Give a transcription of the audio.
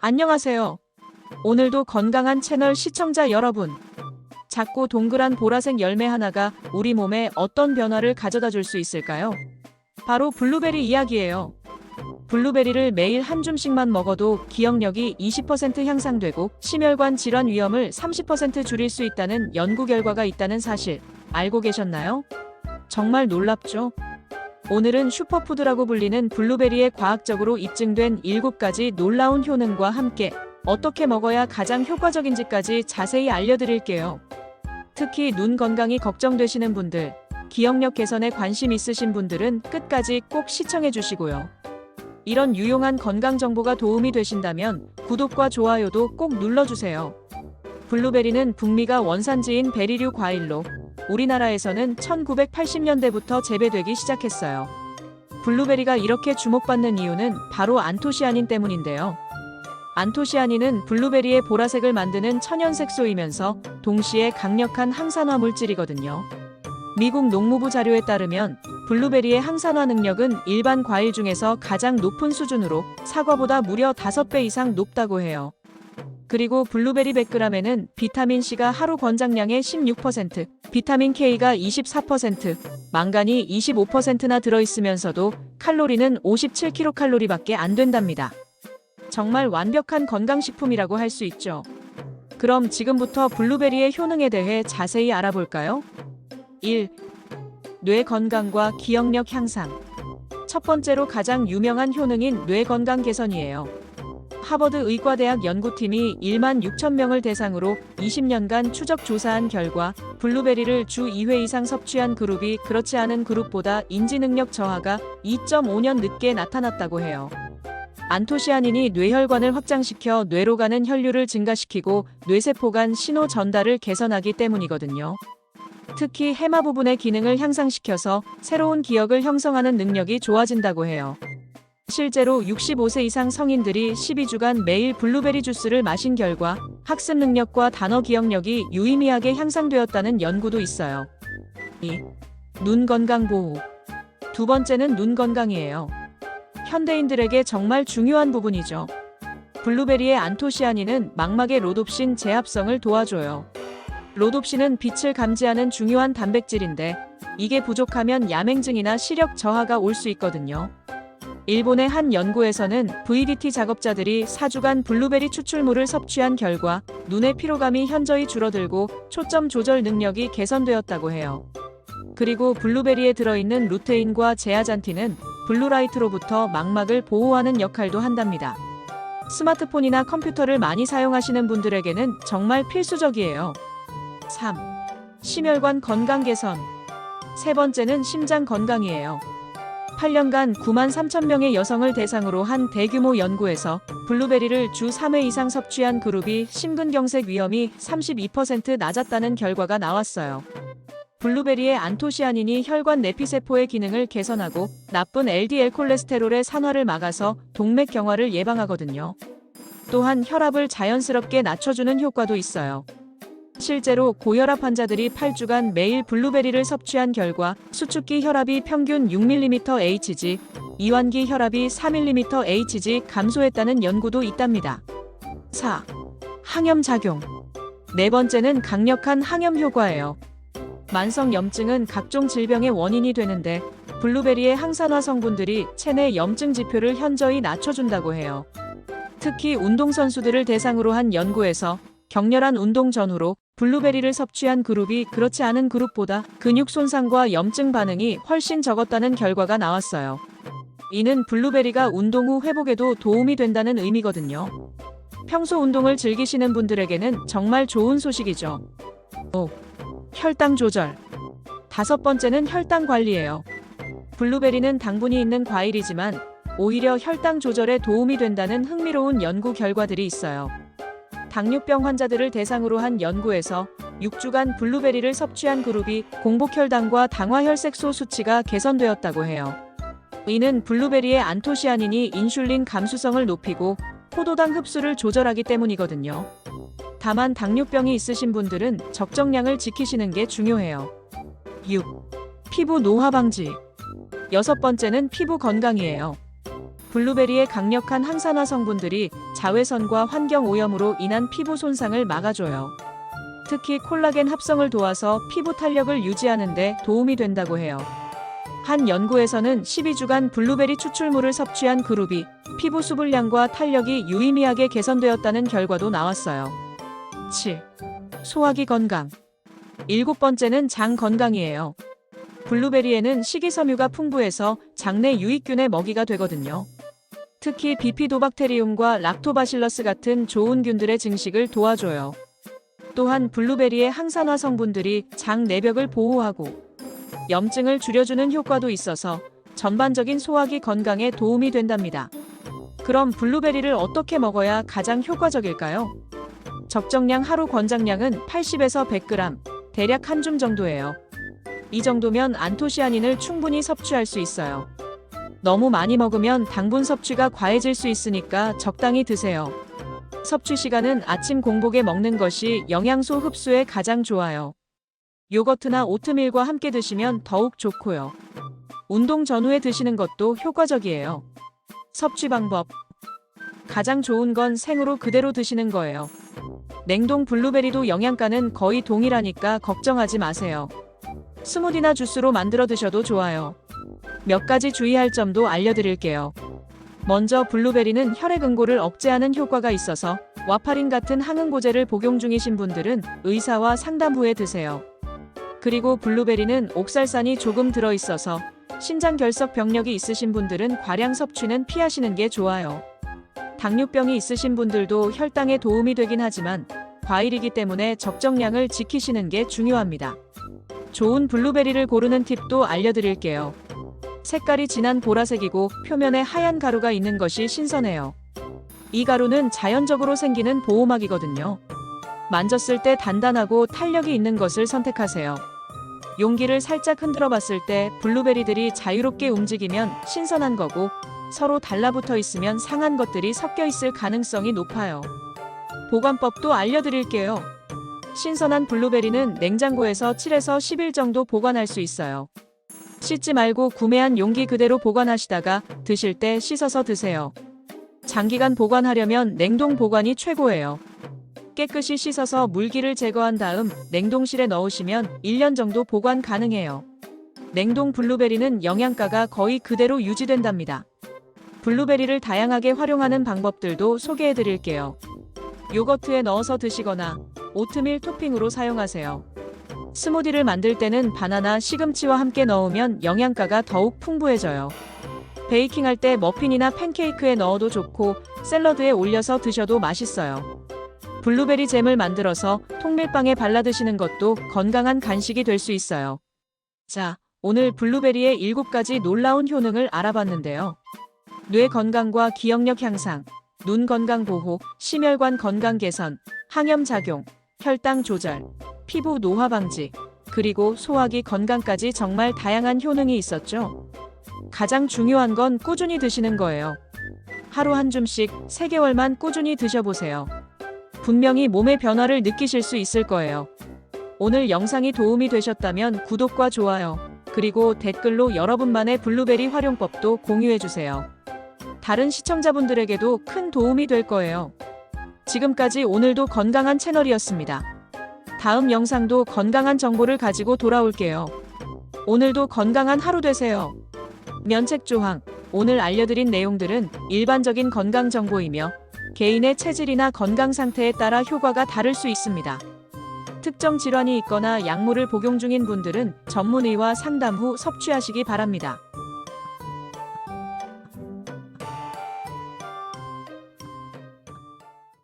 안녕하세요. 오늘도 건강한 채널 시청자 여러분. 작고 동그란 보라색 열매 하나가 우리 몸에 어떤 변화를 가져다 줄 수 있을까요? 바로 블루베리 이야기예요. 블루베리를 매일 한 줌씩만 먹어도 기억력이 20% 향상되고 심혈관 질환 위험을 30% 줄일 수 있다는 연구 결과가 있다는 사실 알고 계셨나요? 정말 놀랍죠? 오늘은 슈퍼푸드라고 불리는 블루베리의 과학적으로 입증된 7가지 놀라운 효능과 함께 어떻게 먹어야 가장 효과적인지까지 자세히 알려드릴게요. 특히 눈 건강이 걱정되시는 분들, 기억력 개선에 관심 있으신 분들은 끝까지 꼭 시청해 주시고요. 이런 유용한 건강 정보가 도움이 되신다면 구독과 좋아요도 꼭 눌러주세요. 블루베리는 북미가 원산지인 베리류 과일로 우리나라에서는 1980년대부터 재배되기 시작했어요. 블루베리가 이렇게 주목받는 이유는 바로 안토시아닌 때문인데요. 안토시아닌은 블루베리의 보라색을 만드는 천연색소이면서 동시에 강력한 항산화 물질이거든요. 미국 농무부 자료에 따르면 블루베리의 항산화 능력은 일반 과일 중에서 가장 높은 수준으로 사과보다 무려 5배 이상 높다고 해요. 그리고 블루베리 100g에는 비타민C가 하루 권장량의 16%, 비타민 K가 24%, 망간이 25%나 들어있으면서도 칼로리는 57kcal밖에 안 된답니다. 정말 완벽한 건강식품이라고 할 수 있죠. 그럼 지금부터 블루베리의 효능에 대해 자세히 알아볼까요? 1. 뇌 건강과 기억력 향상. 첫 번째로 가장 유명한 효능인 뇌 건강 개선이에요. 하버드 의과대학 연구팀이 1만 6천 명을 대상으로 20년간 추적 조사한 결과 블루베리를 주 2회 이상 섭취한 그룹이 그렇지 않은 그룹보다 인지 능력 저하가 2.5년 늦게 나타났다고 해요. 안토시아닌이 뇌혈관을 확장시켜 뇌로 가는 혈류를 증가시키고 뇌세포 간 신호 전달을 개선하기 때문이거든요. 특히 해마 부분의 기능을 향상시켜서 새로운 기억을 형성하는 능력이 좋아진다고 해요. 실제로 65세 이상 성인들이 12주간 매일 블루베리 주스를 마신 결과 학습 능력과 단어 기억력이 유의미하게 향상되었다는 연구도 있어요. 2. 눈 건강 보호. 두 번째는 눈 건강이에요. 현대인들에게 정말 중요한 부분이죠. 블루베리의 안토시아닌은 망막의 로놉신 제합성을 도와줘요. 로놉신은 빛을 감지하는 중요한 단백질인데 이게 부족하면 야맹증이나 시력 저하가 올 수 있거든요. 일본의 한 연구에서는 VDT 작업자들이 4주간 블루베리 추출물을 섭취한 결과 눈의 피로감이 현저히 줄어들고 초점 조절 능력이 개선되었다고 해요. 그리고 블루베리에 들어있는 루테인과 제아잔틴은 블루라이트로부터 망막을 보호하는 역할도 한답니다. 스마트폰이나 컴퓨터를 많이 사용하시는 분들에게는 정말 필수적이에요. 3. 심혈관 건강 개선. 세 번째는 심장 건강이에요. 8년간 9만 3천 명의 여성을 대상으로 한 대규모 연구에서 블루베리를 주 3회 이상 섭취한 그룹이 심근경색 위험이 32% 낮았다는 결과가 나왔어요. 블루베리의 안토시아닌이 혈관 내피세포의 기능을 개선하고 나쁜 LDL 콜레스테롤의 산화를 막아서 동맥 경화를 예방하거든요. 또한 혈압을 자연스럽게 낮춰주는 효과도 있어요. 실제로 고혈압 환자들이 8주간 매일 블루베리를 섭취한 결과 수축기 혈압이 평균 6mmHg, 이완기 혈압이 4mmHg 감소했다는 연구도 있답니다. 4. 항염작용. 네 번째는 강력한 항염 효과예요. 만성 염증은 각종 질병의 원인이 되는데 블루베리의 항산화 성분들이 체내 염증 지표를 현저히 낮춰준다고 해요. 특히 운동선수들을 대상으로 한 연구에서 격렬한 운동 전후로 블루베리를 섭취한 그룹이 그렇지 않은 그룹보다 근육 손상과 염증 반응이 훨씬 적었다는 결과가 나왔어요. 이는 블루베리가 운동 후 회복에도 도움이 된다는 의미거든요. 평소 운동을 즐기시는 분들에게는 정말 좋은 소식이죠. 5. 혈당 조절. 다섯 번째는 혈당 관리예요. 블루베리는 당분이 있는 과일이지만 오히려 혈당 조절에 도움이 된다는 흥미로운 연구 결과들이 있어요. 당뇨병 환자들을 대상으로 한 연구에서 6주간 블루베리를 섭취한 그룹이 공복혈당과 당화혈색소 수치가 개선되었다고 해요. 이는 블루베리의 안토시아닌이 인슐린 감수성을 높이고 포도당 흡수를 조절하기 때문이거든요. 다만 당뇨병이 있으신 분들은 적정량을 지키시는 게 중요해요. 6. 피부 노화 방지. 여섯 번째는 피부 건강이에요. 블루베리의 강력한 항산화 성분들이 자외선과 환경 오염으로 인한 피부 손상을 막아줘요. 특히 콜라겐 합성을 도와서 피부 탄력을 유지하는 데 도움이 된다고 해요. 한 연구에서는 12주간 블루베리 추출물을 섭취한 그룹이 피부 수분량과 탄력이 유의미하게 개선되었다는 결과도 나왔어요. 7. 소화기 건강. 7번째는 장 건강이에요. 블루베리에는 식이섬유가 풍부해서 장내 유익균의 먹이가 되거든요. 특히 비피도박테리움과 락토바실러스 같은 좋은 균들의 증식을 도와줘요. 또한 블루베리의 항산화 성분들이 장 내벽을 보호하고 염증을 줄여주는 효과도 있어서 전반적인 소화기 건강에 도움이 된답니다. 그럼 블루베리를 어떻게 먹어야 가장 효과적일까요? 적정량 하루 권장량은 80에서 100g, 대략 한 줌 정도예요. 이 정도면 안토시아닌을 충분히 섭취할 수 있어요. 너무 많이 먹으면 당분 섭취가 과해질 수 있으니까 적당히 드세요. 섭취 시간은 아침 공복에 먹는 것이 영양소 흡수에 가장 좋아요. 요거트나 오트밀과 함께 드시면 더욱 좋고요. 운동 전후에 드시는 것도 효과적이에요. 섭취 방법. 가장 좋은 건 생으로 그대로 드시는 거예요. 냉동 블루베리도 영양가는 거의 동일하니까 걱정하지 마세요. 스무디나 주스로 만들어 드셔도 좋아요. 몇 가지 주의할 점도 알려드릴게요. 먼저 블루베리는 혈액 응고를 억제하는 효과가 있어서 와파린 같은 항응고제를 복용 중이신 분들은 의사와 상담 후에 드세요. 그리고 블루베리는 옥살산이 조금 들어있어서 신장 결석 병력이 있으신 분들은 과량 섭취는 피하시는 게 좋아요. 당뇨병이 있으신 분들도 혈당에 도움이 되긴 하지만 과일이기 때문에 적정량을 지키시는 게 중요합니다. 좋은 블루베리를 고르는 팁도 알려드릴게요. 색깔이 진한 보라색이고 표면에 하얀 가루가 있는 것이 신선해요. 이 가루는 자연적으로 생기는 보호막이거든요. 만졌을 때 단단하고 탄력이 있는 것을 선택하세요. 용기를 살짝 흔들어 봤을 때 블루베리들이 자유롭게 움직이면 신선한 거고 서로 달라붙어 있으면 상한 것들이 섞여 있을 가능성이 높아요. 보관법도 알려드릴게요. 신선한 블루베리는 냉장고에서 7에서 10일 정도 보관할 수 있어요. 씻지 말고 구매한 용기 그대로 보관하시다가 드실 때 씻어서 드세요. 장기간 보관하려면 냉동 보관이 최고예요. 깨끗이 씻어서 물기를 제거한 다음 냉동실에 넣으시면 1년 정도 보관 가능해요. 냉동 블루베리는 영양가가 거의 그대로 유지된답니다. 블루베리를 다양하게 활용하는 방법들도 소개해 드릴게요. 요거트에 넣어서 드시거나 오트밀 토핑으로 사용하세요. 스무디를 만들 때는 바나나, 시금치와 함께 넣으면 영양가가 더욱 풍부해져요. 베이킹할 때 머핀이나 팬케이크에 넣어도 좋고 샐러드에 올려서 드셔도 맛있어요. 블루베리 잼을 만들어서 통밀빵에 발라 드시는 것도 건강한 간식이 될 수 있어요. 자, 오늘 블루베리의 7가지 놀라운 효능을 알아봤는데요. 뇌 건강과 기억력 향상, 눈 건강 보호, 심혈관 건강 개선, 항염 작용, 혈당 조절, 피부 노화 방지, 그리고 소화기 건강까지 정말 다양한 효능이 있었죠. 가장 중요한 건 꾸준히 드시는 거예요. 하루 한 줌씩 3개월만 꾸준히 드셔보세요. 분명히 몸의 변화를 느끼실 수 있을 거예요. 오늘 영상이 도움이 되셨다면 구독과 좋아요, 그리고 댓글로 여러분만의 블루베리 활용법도 공유해주세요. 다른 시청자분들에게도 큰 도움이 될 거예요. 지금까지 오늘도 건강한 채널이었습니다. 다음 영상도 건강한 정보를 가지고 돌아올게요. 오늘도 건강한 하루 되세요. 면책 조항. 오늘 알려드린 내용들은 일반적인 건강 정보이며 개인의 체질이나 건강 상태에 따라 효과가 다를 수 있습니다. 특정 질환이 있거나 약물을 복용 중인 분들은 전문의와 상담 후 섭취하시기 바랍니다.